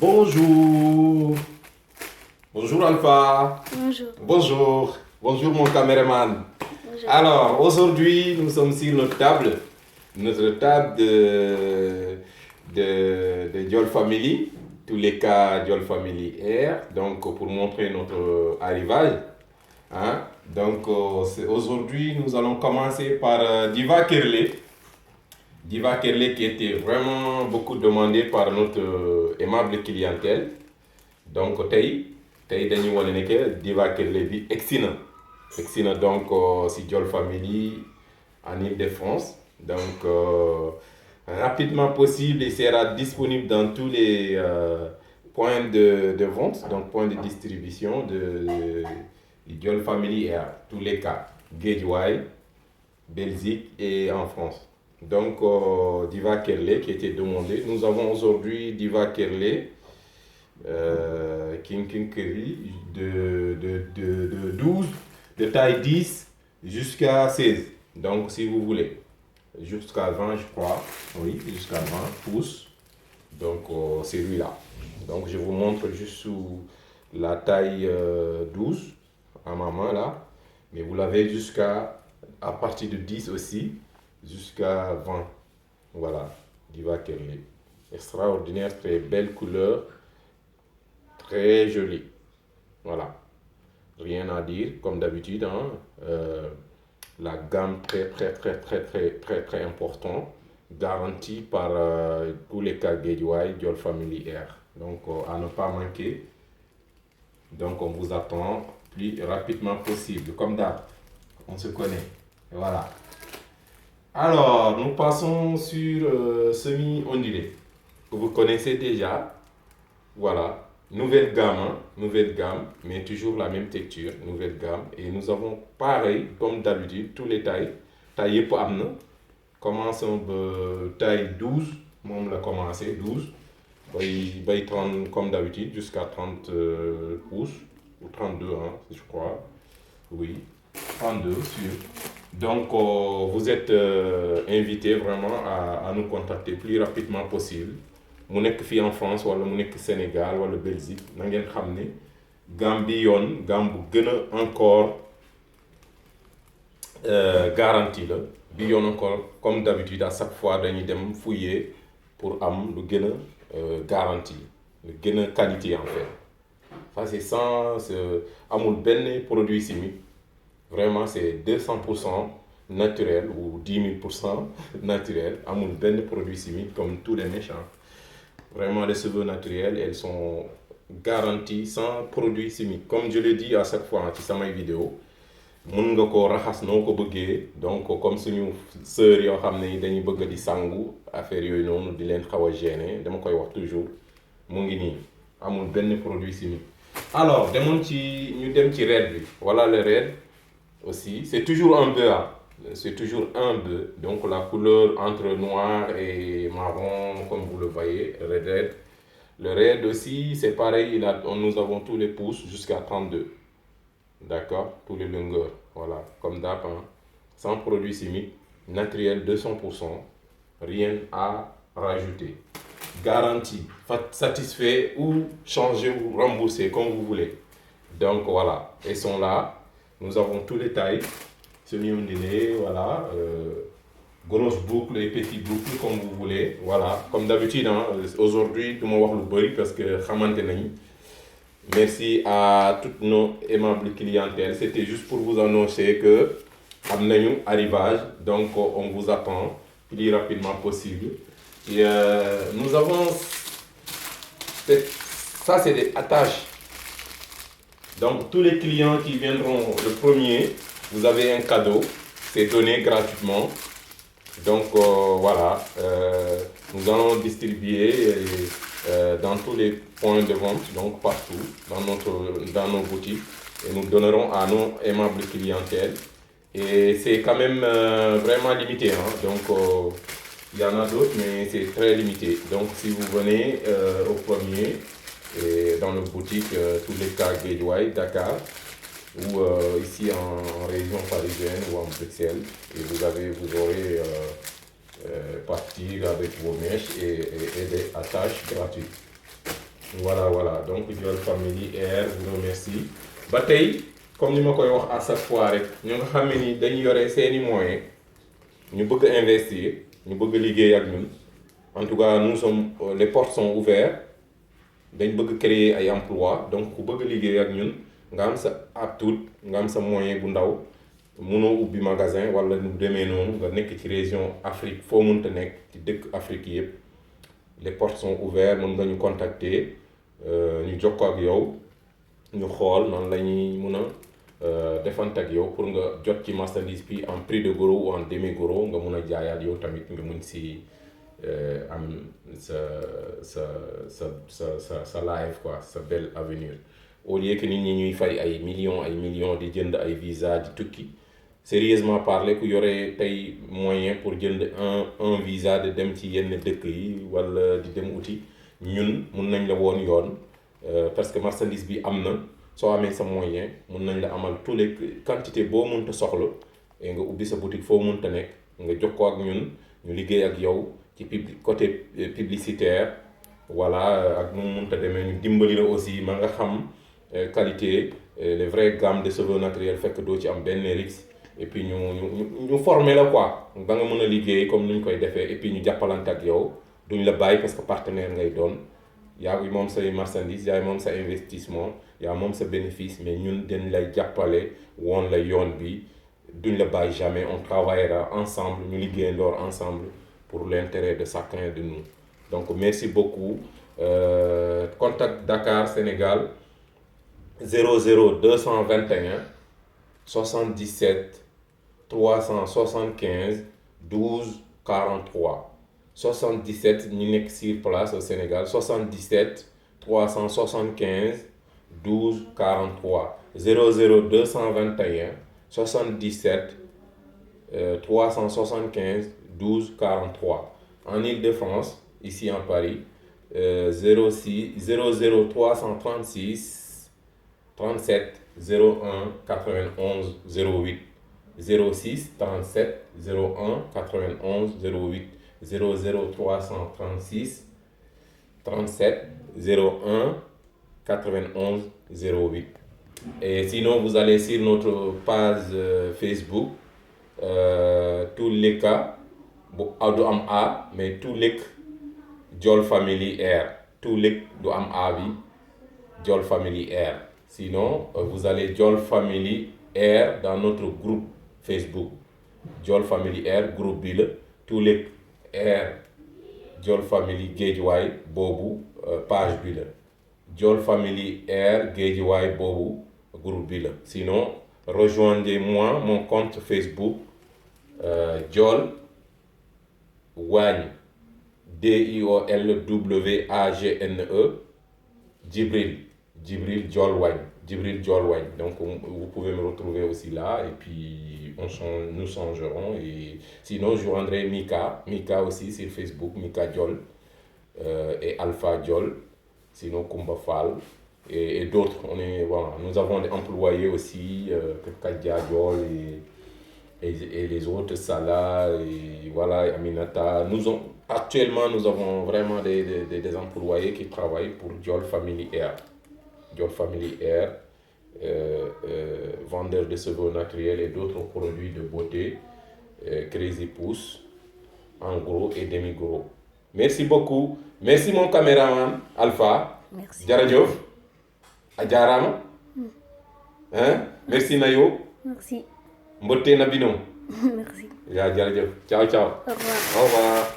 Bonjour. Bonjour Alpha. Bonjour. Bonjour. Bonjour mon caméraman. Bonjour. Alors, aujourd'hui, nous sommes sur notre table de Diol Family, tous les cas Diol Family Air, donc pour montrer notre arrivage. Hein? Donc, aujourd'hui, nous allons commencer par Diva Kerlé. Diva Kerlé qui était vraiment beaucoup demandé par notre aimable clientèle. Donc, tey dañuy wane ne que Diva Kerlé bi egsi na donc si Diol Family en Île-de-France. Donc, rapidement possible, il sera disponible dans tous les points de vente, donc points de distribution de Diol Family et à tous les cas, Guédiawaye, Belgique et en France. Donc, Diva Kerlé qui était demandé. Nous avons aujourd'hui Diva Kerlé, King Curry de 12, de taille 10 jusqu'à 16. Donc, si vous voulez, jusqu'à 20, je crois. Oui, jusqu'à 20 pouces. Donc, c'est lui-là. Donc, je vous montre juste sous la taille 12 à ma main là. Mais vous l'avez à partir de 10 aussi, jusqu'à 20. Voilà, Diva Kerlé. Extraordinaire, très belle couleur, très jolie. Voilà. Rien à dire, comme d'habitude. Hein. La gamme très important, garantie par tous les cas Guédiawaye, Diol Family Air. Donc, à ne pas manquer. Donc, on vous attend plus rapidement possible. Comme d'hab, on se connaît. Et voilà. Alors, nous passons sur semi-ondulé, que vous connaissez déjà. Voilà. Nouvelle gamme, mais toujours la même texture, nouvelle gamme. Et nous avons pareil, comme d'habitude, tous les tailles. Taille pour amener. Commençons de taille 12, on l'a commencé, 12. Bay 30 comme d'habitude, jusqu'à 30 pouces, ou 32, hein, je crois. Oui, 32, sûr. Donc, vous êtes invité vraiment à nous contacter le plus rapidement possible. Mu nekk fii en France wala mu nekk Sénégal wala Belgique na ngeen xam ne gamme bi yoon gamme bu gën a encore garantie la bi yoon encore comme d'habitude à chaque fois dañuy dem fouiller pour am lu gën a garantie lu gën a qualité en fait. Ça c'est sans amul benn produit chimique, vraiment c'est 200% naturel ou 10 000% naturel, amul benn produit chimique comme tous les méchants. Vraiment, les cheveux naturels, elles sont garanties sans produits chimiques. Comme je le dis à chaque fois dans mes vidéos, mën nga ko raxas noo ko bëggee. Donc comme suñu sœur yoo xam ne dañuy bëgg di sangu affaire yooyu noonu di leen xaw a gêner dama koy wax toujours mu ngi nii amul benn produit chimique. Alors ñu dem ci red bi. Voilà le red aussi, c'est toujours un bœuf. C'est toujours un bœuf, donc la couleur entre noir et marron, comme vous le voyez, red. Le red aussi, c'est pareil, nous avons tous les pouces jusqu'à 32. D'accord? Tous les longueurs, voilà, comme d'hab, hein. Sans produits chimiques, naturel 200%, rien à rajouter. Garantie, satisfait ou changer ou rembourser, comme vous voulez. Donc voilà, ils sont là, nous avons tous les tailles. Semi-ondulé, voilà, grosse boucle et petite boucle comme vous voulez, voilà, comme d'habitude. Hein, aujourd'hui du ma wax lu bëri parce que xamante nañ. Merci à toutes nos aimables clientèles, c'était juste pour vous annoncer que am nañu arrivage, donc on vous attend le plus rapidement possible. Et nous avons ça c'est des attaches, donc tous les clients qui viendront le premier, vous avez un cadeau, c'est donné gratuitement. Donc voilà, nous allons distribuer dans tous les points de vente, donc partout, dans nos boutiques, et nous donnerons à nos aimables clientèles. Et c'est quand même vraiment limité, hein? Donc il y en a d'autres, mais c'est très limité. Donc si vous venez au premier, et dans nos boutiques, tous les cas Guédiawaye, Dakar, ou ici en région parisienne ou en Bruxelles, et vous aurez partir avec vos mèches et des attaches gratuites. Voilà donc Diol Family Air vous remercie ba tey comme ni ma koy wax à chaque fois rek ñu nga xam ne ni dañu yore seeni moyens ñu bëgg a investir ñu bëgg a liggéey ak ñun en tout cas nous sommes les portes sont ouvertes dañ bëgg créer ay emploi donc ku bëgg a liggéey ak ñun nga am sa aptitude nga am sa moyen bu ndaw mënoo ubbi magasin wala nu demee noonu nga nekk ci région Afrique foo mënta nekk ci dëkk Afrique yëpp les portes sont ouvertes mën nga ñu contacter ñu jokkoo ak yow ñu xool noonu la ñuy mën a defante ak yow pour nga jot ci marchandise bi en prix de gros ou en demi gros nga mën a jaayaat yow tamit nga mën si am sa life quoi sa belle avenir au lieu que nit ñi ñuy fay ay millions di jënd ay visa di tukki sérieusement parler ku yore tey moyen pour jënd un visa de dem ci yenn dëkk yi wala di dem uti ñun mun nañ la woon yoon parce que marchandise bi am na soo amee sa moyen mun nañ la amal tous les quantité boo mënta soxla nga ubbi sa boutique foo mënta nekk nga jokkoo ak ñun ñu liggéey ak yow ci côté publicitaire voilà ak nu mu mënta demee ñu dimbali la aussi ma nga xam qualité les vraies gammes de cheveux naturels fekk doo ci am benn risque et puis ñu former la quoi ba nga mën a liggéey comme ni ñu koy defee et puis ñu jàppalante ak yow duñ la bàyyi parce que partenaire ngay doon yaa ngi moom say marchandise yaa ngi moom sa investissement yaa moom sa bénéfice mais ñun dañ lay jàppale woon la yoon bi duñ la bàyyi jamais on travaillera ensemble ñu liggéeyandoor ensemble pour l'intérêt de chacun de nous donc merci beaucoup contact Dakar Sénégal 00 221 77 375 12 43 77 ñu nekk sur place au Sénégal 77 375 12 43 00 221 77 375 12 43 en Île-de-France ici en Paris 06 00 336 37 01 91 08 06 37 01 91 08 00 336 37 01 91 08 et sinon vous allez sur notre page Facebook tous les cas bu du am A mais tous les Diol Family Air tous les du am A bi Diol Family Air sinon vous allez Diol Family Air dans notre groupe Facebook Diol Family Air groupe bi la tous les Air Diol Family Guédiawaye boobu page bi la Diol Family Air Guédiawaye boobu groupe bi la sinon rejoignez-moi mon compte Facebook Diol Wagne DIOLWAGNE Djibril Diol Wagne Djibril Diol Wagne donc vous pouvez me retrouver aussi là et puis nous changerons et sinon je rendrai Mika aussi sur Facebook Mika Diol et Alpha Diol sinon Koumba Fall et d'autres nous avons des employés aussi Kadia Diol et les autres Salah et voilà Aminata actuellement nous avons vraiment des employés qui travaillent pour Diol Family Air vendeur de cheveux naturels et d'autres produits de beauté Crazy Pouce en gros et demi gros. Merci beaucoup. Merci mon caméraman Alpha. Merci. Jarajof. Ajarama. Merci Nayo. Merci. Mbote Nabino. Merci. Ya Jarajof. Ciao ciao. Au revoir. Au revoir.